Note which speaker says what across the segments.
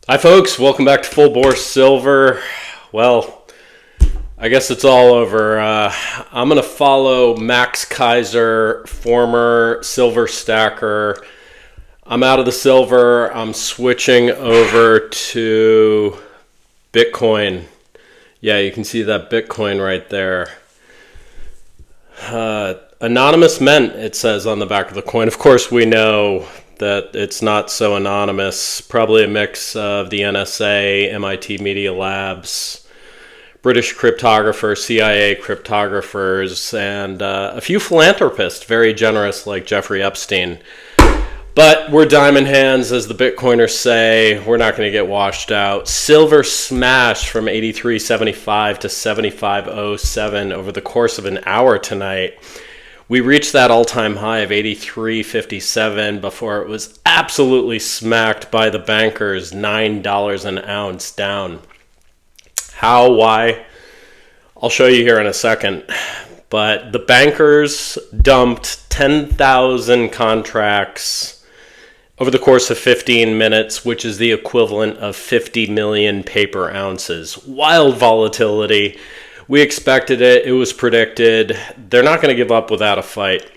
Speaker 1: Hi folks, welcome back to Full Bore Silver. Well, I guess it's all over. I'm going to follow Max Kaiser, former silver stacker. I'm out of the silver. I'm switching over to Bitcoin. Yeah, you can see that Bitcoin right there. Anonymous Mint, it says on the back of the coin. Of course, we know that it's not so anonymous. Probably a mix of the NSA, MIT Media Labs, British cryptographers, CIA cryptographers, and a few philanthropists, very generous like Jeffrey Epstein. But we're diamond hands, as the Bitcoiners say. We're not going to get washed out. Silver smashed from 83.75 to 75.07 over the course of an hour tonight. We reached that all-time high of 83.57 before it was absolutely smacked by the bankers, $9 an ounce down. How? Why? I'll show you here in a second. But the bankers dumped 10,000 contracts over the course of 15 minutes, which is the equivalent of 50 million paper ounces. Wild volatility. We expected it. It was predicted. They're not going to give up without a fight.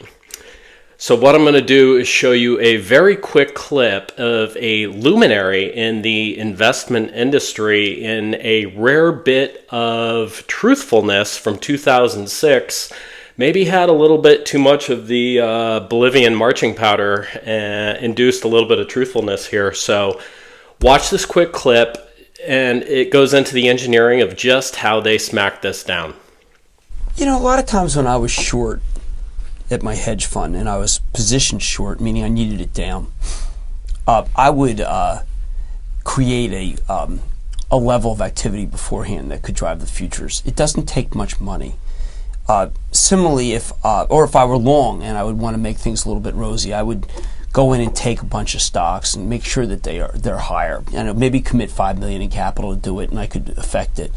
Speaker 1: So what I'm going to do is show you a very quick clip of a luminary in the investment industry in a rare bit of truthfulness from 2006. Maybe had a little bit too much of the Bolivian marching powder and induced a little bit of truthfulness here. So watch this quick clip. And it goes into the engineering of just how they smacked this down.
Speaker 2: You know, a lot of times when I was short at my hedge fund and I was positioned short, meaning I needed it down, I would create a level of activity beforehand that could drive the futures. It doesn't take much money. Similarly, if I were long and I would want to make things a little bit rosy, I would go in and take a bunch of stocks and make sure that they're higher, and maybe commit $5 million in capital to do it, and I could affect it.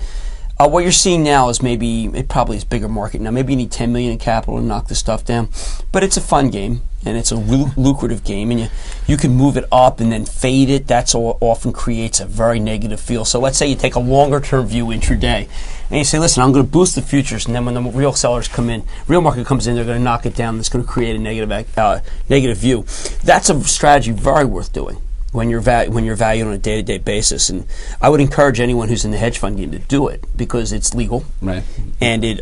Speaker 2: What you're seeing now is it probably is bigger market now. Maybe you need $10 million in capital to knock this stuff down, but it's a fun game and it's a lucrative game, and you can move it up and then fade it. That's often creates a very negative feel. So let's say you take a longer term view intraday, and you say, listen, I'm going to boost the futures, and then when the real sellers come in, real market comes in, they're going to knock it down. That's going to create a negative view. That's a strategy very worth doing when you're valued on a day-to-day basis. And I would encourage anyone who's in the hedge fund game to do it because it's legal, right? And it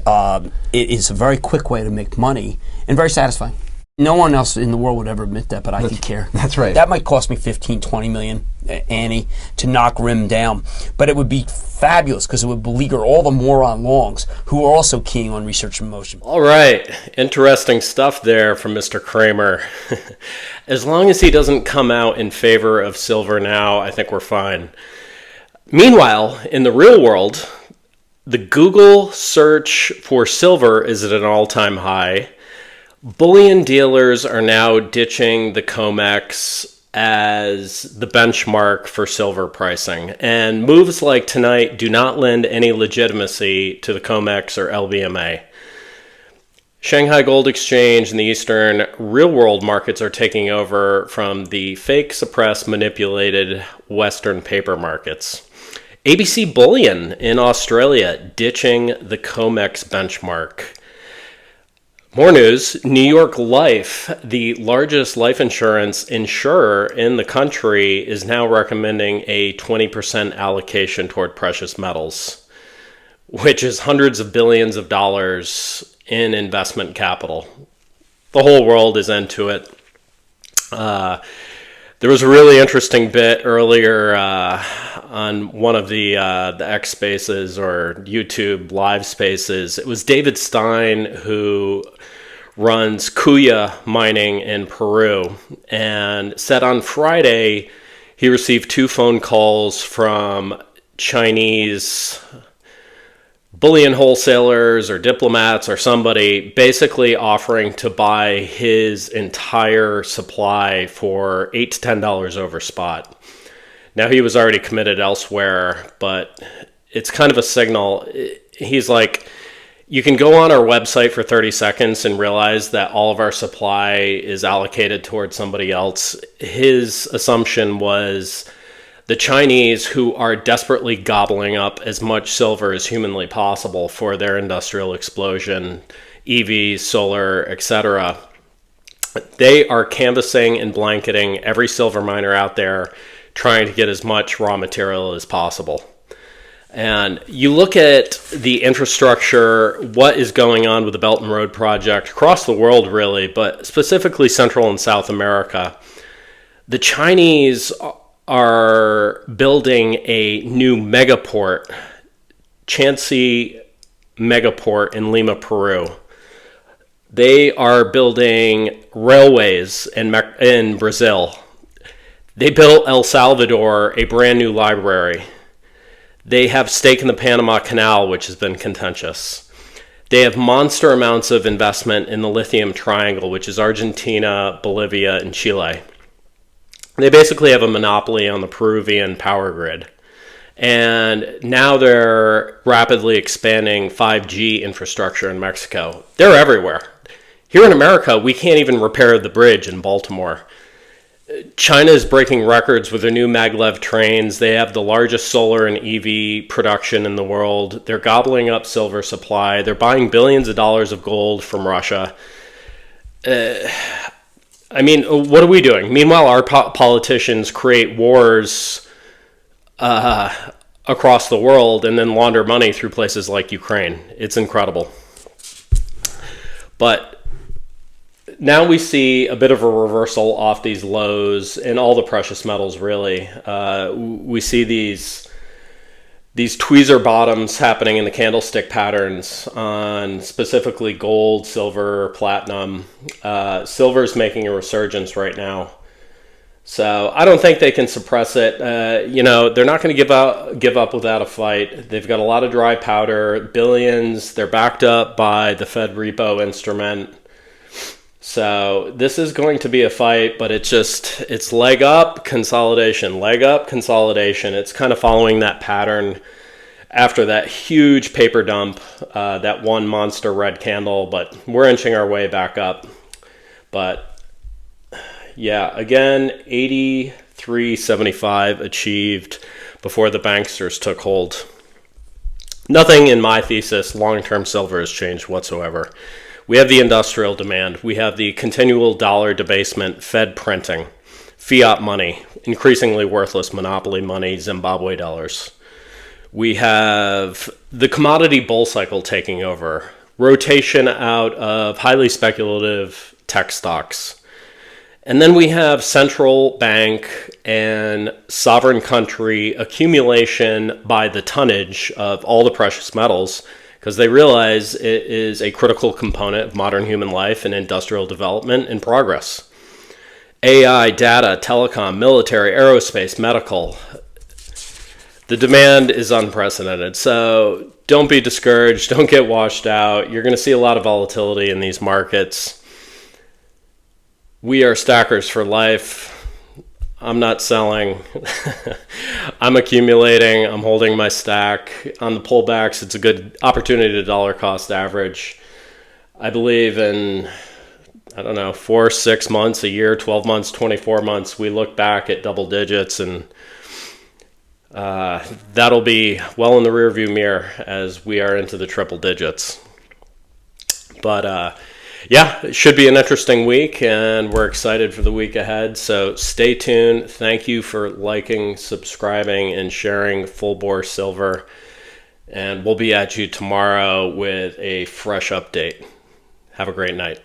Speaker 2: is a very quick way to make money and very satisfying. No one else in the world would ever admit that, but I could care.
Speaker 3: That's right.
Speaker 2: That might cost me 15, 20 million, Annie, to knock RIM down. But it would be fabulous because it would beleaguer all the moron longs who are also keying on research and motion.
Speaker 1: All right. Interesting stuff there from Mr. Kramer. As long as he doesn't come out in favor of silver now, I think we're fine. Meanwhile, in the real world, the Google search for silver is at an all-time high. Bullion dealers are now ditching the COMEX as the benchmark for silver pricing. And moves like tonight do not lend any legitimacy to the COMEX or LBMA. Shanghai Gold Exchange and the Eastern real-world markets are taking over from the fake, suppressed, manipulated Western paper markets. ABC Bullion in Australia ditching the COMEX benchmark. More news, New York Life, the largest life insurance insurer in the country, is now recommending a 20% allocation toward precious metals, which is hundreds of billions of dollars in investment capital. The whole world is into it. There was a really interesting bit earlier on one of the X Spaces or YouTube live spaces. It was David Stein, who runs Kuya mining in Peru, and said on Friday he received 2 phone calls from Chinese bullion wholesalers or diplomats or somebody basically offering to buy his entire supply for $8 to $10 over spot. Now, he was already committed elsewhere, but it's kind of a signal. He's like, you can go on our website for 30 seconds and realize that all of our supply is allocated towards somebody else. His assumption was the Chinese, who are desperately gobbling up as much silver as humanly possible for their industrial explosion, EVs, solar, etc., they are canvassing and blanketing every silver miner out there, trying to get as much raw material as possible. And you look at the infrastructure, what is going on with the Belt and Road Project across the world, really, but specifically Central and South America. The Chinese are building a new megaport, Chansi megaport in Lima, Peru. They are building railways in Brazil. They built El Salvador a brand new library. They have stake in the Panama Canal, which has been contentious. They have monster amounts of investment in the Lithium Triangle, which is Argentina, Bolivia, and Chile. They basically have a monopoly on the Peruvian power grid. And now they're rapidly expanding 5G infrastructure in Mexico. They're everywhere. Here in America, we can't even repair the bridge in Baltimore. China is breaking records with their new maglev trains. They have the largest solar and EV production in the world. They're gobbling up silver supply. They're buying billions of dollars of gold from Russia. I mean, what are we doing? Meanwhile, our politicians create wars across the world and then launder money through places like Ukraine. It's incredible. But now we see a bit of a reversal off these lows in all the precious metals, really. We see these tweezer bottoms happening in the candlestick patterns on specifically gold, silver, platinum. Silver's making a resurgence right now. So I don't think they can suppress it. They're not going to give up without a fight. They've got a lot of dry powder, billions. They're backed up by the Fed repo instrument. So this is going to be a fight, but it's leg up, consolidation, leg up, consolidation. It's kind of following that pattern after that huge paper dump, that one monster red candle, but we're inching our way back up. But yeah, again, 83.75 achieved before the banksters took hold. Nothing in my thesis, long-term silver, has changed whatsoever. We have the industrial demand. We have the continual dollar debasement, Fed printing, fiat money, increasingly worthless monopoly money, Zimbabwe dollars. We have the commodity bull cycle taking over, rotation out of highly speculative tech stocks. And then we have central bank and sovereign country accumulation by the tonnage of all the precious metals, because they realize it is a critical component of modern human life and industrial development and progress. AI, data, telecom, military, aerospace, medical. The demand is unprecedented. So don't be discouraged. Don't get washed out. You're going to see a lot of volatility in these markets. We are stackers for life. I'm not selling. I'm accumulating. I'm holding my stack. On the pullbacks, it's a good opportunity to dollar cost average. I believe in, 4, 6 months, a year, 12 months, 24 months, we look back at double digits, and that'll be well in the rearview mirror as we are into the triple digits. But yeah, it should be an interesting week, and we're excited for the week ahead. So stay tuned. Thank you for liking, subscribing, and sharing Full Bore Silver. And we'll be at you tomorrow with a fresh update. Have a great night.